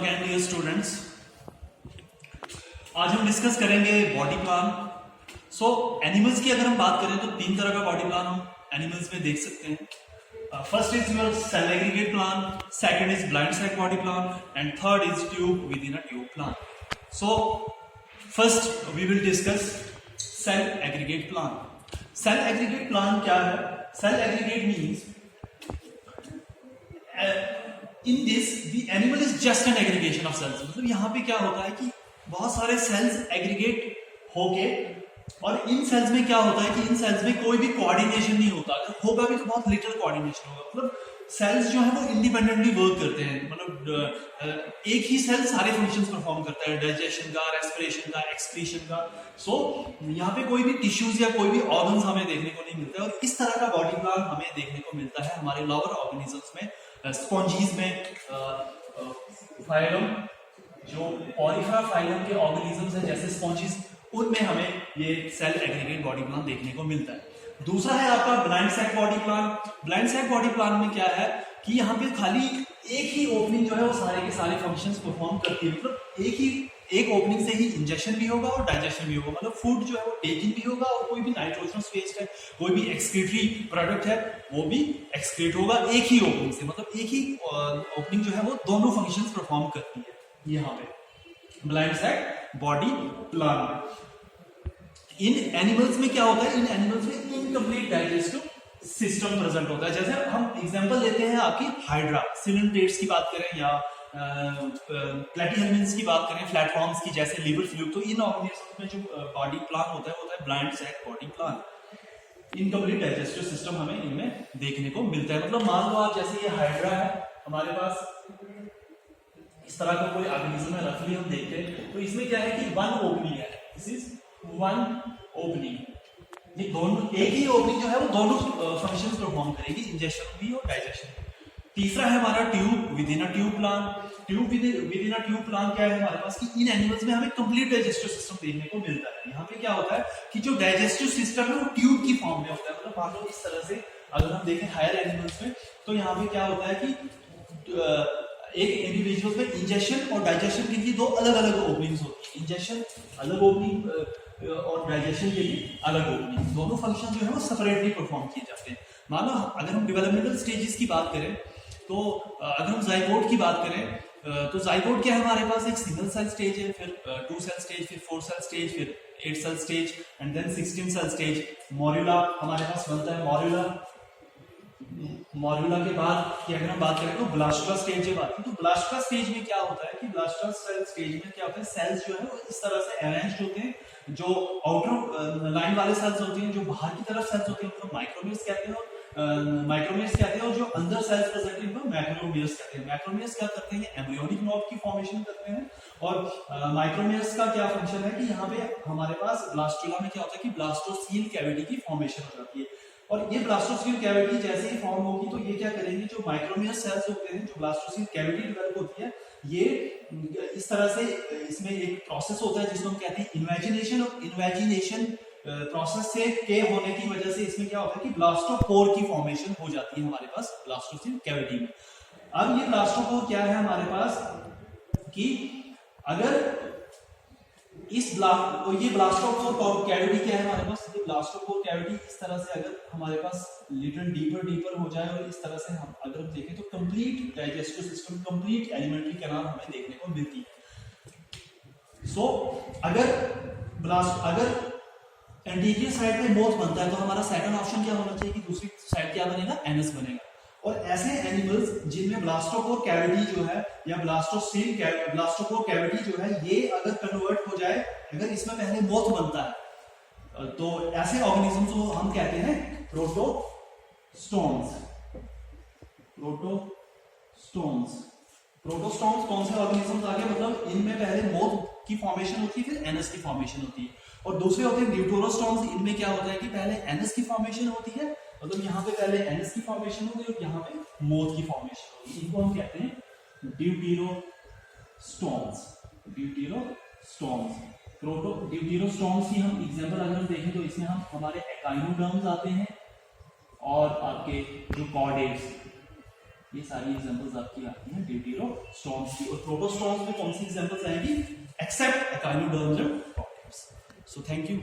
Again dear students, आज हम discuss करेंगे बॉडी प्लान। सो एनिमल्स की अगर हम बात करें तो तीन तरह का बॉडी प्लान हम एनिमल्स में देख सकते हैं। First is your cell aggregate plan, second is blind sac body plan and third is tube within a tube plan. So first we will discuss cell aggregate plan. Cell aggregate plan क्या है? Cell aggregate means in this the animal is just an aggregation of cells. मतलब यहाँ पे क्या होता है कि बहुत सारे सेल्स एग्रीगेट होके, और इन सेल्स में क्या होता है कि इन सेल्स में कोई भी कोऑर्डिनेशन नहीं होता, अगर होगा भी तो बहुत लिटिल कोऑर्डिनेशन होगा। मतलब सेल्स जो है वो इंडिपेंडेंटली वर्क करते हैं, मतलब एक ही सेल सारे फंक्शंस परफॉर्म करता है, डाइजेशन का, रेस्पिरेशन का, एक्सक्रीशन का। सो यहाँ पे कोई भी टिश्यूज या कोई भी ऑर्गन्स हमें देखने को नहीं मिलता है, और इस तरह का बॉडी प्लान हमें देखने को मिलता है हमारे लोअर ऑर्गेनिजम्स में, स्पॉन्जीज में, फाइलम जो पॉलीफेरा फाइलम के ऑर्गेनिजम्स हैं जैसे स्पॉन्जीज, उनमें हमें ये सेल एग्रीगेट बॉडी प्लान देखने को मिलता है। दूसरा है आपका blind sac body plan. Blind sac body plan में क्या है कि यहाँ पे खाली एक ही ओपनिंग जो है वो सारे के सारे फंक्शंस परफॉर्म करती है। मतलब एक ओपनिंग से ही इंजेक्शन भी होगा और डाइजेशन भी होगा, मतलब फूड जो है वो टेकिंग भी होगा, और कोई भी नाइट्रोजनस वेस्ट है, कोई भी एक्सक्रीटरी प्रोडक्ट है, वो भी एक्सक्रीट होगा एक ही ओपनिंग से। मतलब एक ही ओपनिंग जो है वो दोनों फंक्शंस परफॉर्म करती है यहाँ पे ब्लाइंड सैक बॉडी प्लान। इन एनिमल्स में क्या होता है? इन एनिमल्स में इनकम्प्लीट डाइजेस्टिव सिस्टम प्रेजेंट होता है। जैसे हम एग्जांपल लेते हैं आपकी हाइड्रा, सिलिंड्रेट्स की बात करें या प्लेटिहेल्मिन्थ्स की बात करें, प्लेटफॉर्म्स की, जैसे लिवर फ्लूक, तो इन ऑर्गेनिजम्स में जो बॉडी प्लान होता है blind sac body plan. Incomplete digestive system हमें इनमें देखने को मिलता है। मतलब मान लो आप जैसे ये हाइड्रा है हमारे पास, इस तरह का कोई ऑर्गेनिज्म है, रफली हम देखते हैं तो इसमें क्या है कि वन ओपनिंग है, दिस इज वन ओपनिंग। ये दोनों एक ही ओपनिंग जो है वो दोनों फंक्शंस परफॉर्म करेगी, इंजेक्शन भी और डाइजेशन भी। तीसरा है हमारा tube within a tube plan. Tube within a tube plan क्या है हमारे पास कि इन एनिमल्स में हमें कंप्लीट डाइजेस्टिव सिस्टम देखने को मिलता है। यहाँ पे क्या होता है कि जो डाइजेस्टिव सिस्टम है वो ट्यूब की फॉर्म में होता है। मतलब मान लो इस तरह से अगर हम देखें हायर एनिमल्स में, तो यहाँ पे क्या होता है कि एक इंडिविजुअल में इंजेक्शन और डाइजेशन के लिए दो अलग अलग ओपनिंग्स होती है। इंजेक्शन अलग ओपनिंग और डाइजेशन के लिए अलग ओपनिंग, दोनों फंक्शन जो है वो सेपरेटली परफॉर्म किए जाते हैं। मान लो अगर हम डेवलपमेंटल स्टेजेस की बात करें, तो अगर हम जाइगोट की बात करें तो जाइगोट क्या है हमारे पास? एक सिंगल सेल स्टेज है, फिर 2 सेल स्टेज, फिर 4 सेल स्टेज, फिर 8 cell stage and then 16 cell stage. Morula हमारे पास बनता है। मॉर्यूला के बाद की अगर हम बात करें तो ब्लास्टुला स्टेज की बात करें, तो ब्लास्टुला स्टेज में क्या होता है कि ब्लास्टुला सेल स्टेज में क्या होता है, सेल्स जो है वो इस तरह से अरेंज्ड होते हैं। जो आउटर लाइन वाले सेल्स होते हैं, जो बाहर की तरफ सेल्स होते हैं, उनको माइक्रोमियर्स कहते हैं, माइक्रोमियर्स कहते हैं, और जो अंदर सेल्स प्रेजेंट है उनको मैक्रोमियर्स कहते हैं। मैक्रोमियर्स क्या करते हैं? एम्ब्रियोनिक नॉब की फॉर्मेशन करते हैं। और माइक्रोमियर्स का क्या फंक्शन है कि यहाँ पे हमारे पास ब्लास्टुला में क्या होता है कि ब्लास्टोसील कैविटी की फॉर्मेशन हो जाती है। और ये ब्लास्टोसील कैविटी जैसे ही फॉर्म होगी तो ये क्या करेंगे, जो माइक्रोमियर सेल्स होते हैं, जो ब्लास्टोसील कैविटी डेवलप होती है, ये इस तरह से इसमें एक प्रोसेस होता है जिसको हम कहते हैं इन्वेजिनेशन। और इन्वेजिनेशन प्रोसेस से के होने की वजह से इसमें क्या होता है कि ब्लास्टोपोर की फॉर्मेशन हो जाती है हमारे पास ब्लास्टोसील कैविटी में। अब ये ब्लास्टोपोर क्या है हमारे पास कि अगर इस ये ब्लास्टोपोर कैविटी क्या है हमारे पास? ये ब्लास्टोपोर कैविटी इस तरह से अगर हमारे पास लिटिल डीपर हो जाए, और इस तरह से हम अगर देखें तो complete digestive system, complete alimentary canal हमें देखने को मिलती है। सो अगर एंटीरियर साइड में मोथ बनता है तो हमारा सेकंड ऑप्शन क्या होना चाहिए कि दूसरी साइड क्या बनेगा? एनस बनेगा। और ऐसे एनिमल्स जिनमें ब्लास्टोपोर कैविटी जो है या ब्लास्टोपोर कैविटी जो है, ये अगर कन्वर्ट हो जाए, अगर इसमें पहले मोथ बनता है, तो ऐसे ऑर्गेनिजम्स को हम कहते हैं प्रोटोस्टोन्स। प्रोटोस्टोन्स कौन से ऑर्गेनिजम्स आ गए? मतलब इनमें पहले मोथ की फॉर्मेशन होती है, फिर एनस की फॉर्मेशन होती है। और दूसरे होते हैं ड्यूटेरोस्टोन्स। इनमें क्या होता है कि पहले एनस की फॉर्मेशन होती है, मतलब यहाँ पे पहले एनस की फॉर्मेशन होगी और यहाँ पे मोथ की फॉर्मेशन होगी। इनको हम कहते हैं ड्यूटेरोस्टोन्स। ड्यूटेरोस्टोन्स की हम एग्जांपल अगर हम देखें तो इसमें हम हमारे एकाइनोडर्म्स आते हैं, और आपके जो कॉर्डेट्स, ये सारी एग्जांपल्स आपकी आती हैं ड्यूटेरोस्टोम्स की। और प्रोटोस्टोम्स में कौन सी एग्जांपल्स आएगी? Except echinoderms and protostomes. So thank you.